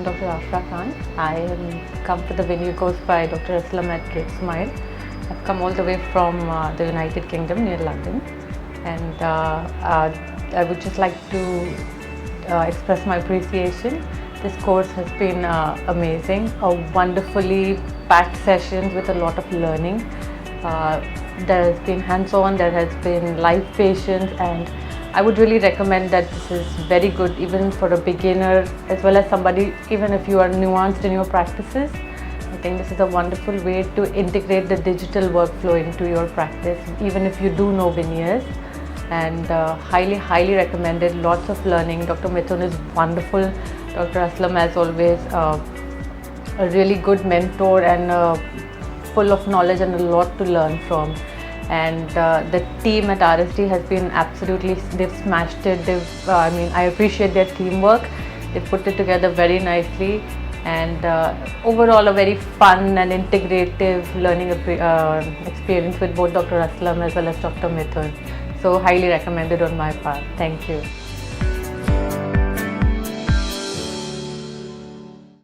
Dr. Afrah Khan. I am come for the venue course by Dr. Aslam at RichSmile. I've come all the way from the United Kingdom near London, and I would just like to express my appreciation. This course has been amazing, a wonderfully packed sessions with a lot of learning. There has been hands-on, there has been live patients, and I would really recommend that this is very good even for a beginner as well as somebody, even if you are nuanced in your practices. I think this is a wonderful way to integrate the digital workflow into your practice, even if you do know veneers. And highly recommended, lots of learning. Dr. Mithun is wonderful. Dr. Aslam, as always, a really good mentor and full of knowledge and a lot to learn from. And the team at RSD has been absolutely, they've smashed it. I appreciate their teamwork. They put it together very nicely, and overall a very fun and integrative learning experience with both Dr. Aslam as well as Dr. Mithun. So highly recommended on my part. Thank you.